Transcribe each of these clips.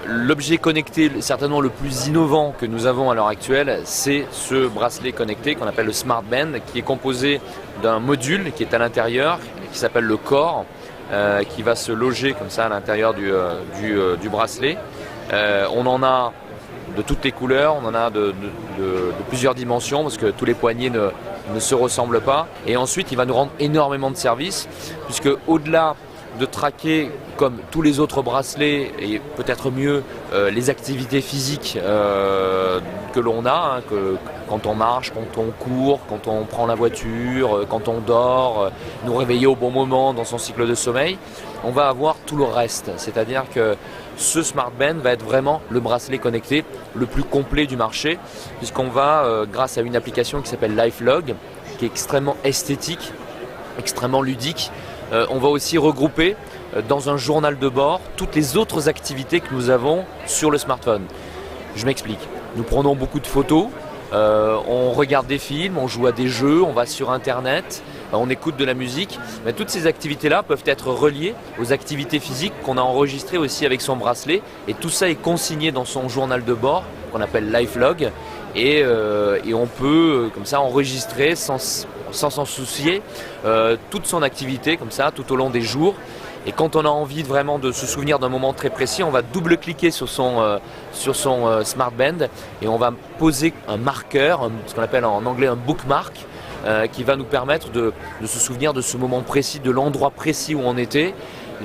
L'objet connecté certainement le plus innovant que nous avons à l'heure actuelle, c'est ce bracelet connecté qu'on appelle le Smart Band, qui est composé d'un module qui est à l'intérieur, qui s'appelle le corps, qui va se loger comme ça à l'intérieur du bracelet. On en a de toutes les couleurs, on en a de plusieurs dimensions parce que tous les poignets ne se ressemblent pas. Et ensuite, il va nous rendre énormément de services puisque au-delà de traquer comme tous les autres bracelets et peut-être mieux les activités physiques que l'on a, quand on marche, quand on court, quand on prend la voiture, quand on dort, nous réveiller au bon moment dans son cycle de sommeil, on va avoir tout le reste. C'est-à-dire que ce Smart Band va être vraiment le bracelet connecté le plus complet du marché puisqu'on va, grâce à une application qui s'appelle LifeLog, qui est extrêmement esthétique, extrêmement ludique, on va aussi regrouper dans un journal de bord toutes les autres activités que nous avons sur le smartphone. Je m'explique. Nous prenons beaucoup de photos, on regarde des films, on joue à des jeux, on va sur internet, on écoute de la musique. Mais toutes ces activités-là peuvent être reliées aux activités physiques qu'on a enregistrées aussi avec son bracelet. Et tout ça est consigné dans son journal de bord qu'on appelle LifeLog. Et on peut comme ça enregistrer sans s'en soucier toute son activité comme ça tout au long des jours. Et quand on a envie vraiment de se souvenir d'un moment très précis, on va double-cliquer sur son Smart Band et on va poser un marqueur, ce qu'on appelle en anglais un bookmark, qui va nous permettre de se souvenir de ce moment précis, de l'endroit précis où on était.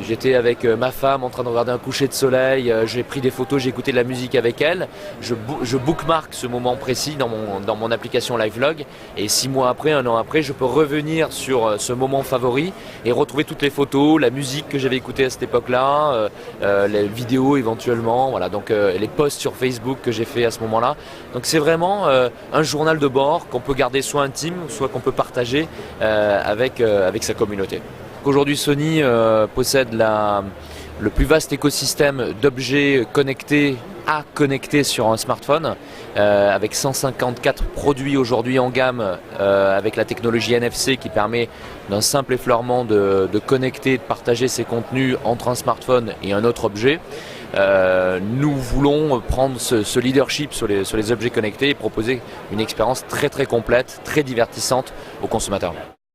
J'étais avec ma femme en train de regarder un coucher de soleil, j'ai pris des photos, j'ai écouté de la musique avec elle. Je bookmark ce moment précis dans mon application LifeLog et 6 mois après, 1 an après, je peux revenir sur ce moment favori et retrouver toutes les photos, la musique que j'avais écoutée à cette époque-là, les vidéos éventuellement, voilà, donc les posts sur Facebook que j'ai fait à ce moment-là. Donc c'est vraiment un journal de bord qu'on peut garder soit intime, soit qu'on peut partager avec sa communauté. Aujourd'hui, Sony possède le plus vaste écosystème d'objets connectés à connecter sur un smartphone, avec 154 produits aujourd'hui en gamme, avec la technologie NFC qui permet d'un simple effleurement de connecter, de partager ses contenus entre un smartphone et un autre objet. Nous voulons prendre ce leadership sur les objets connectés et proposer une expérience très très complète, très divertissante aux consommateurs.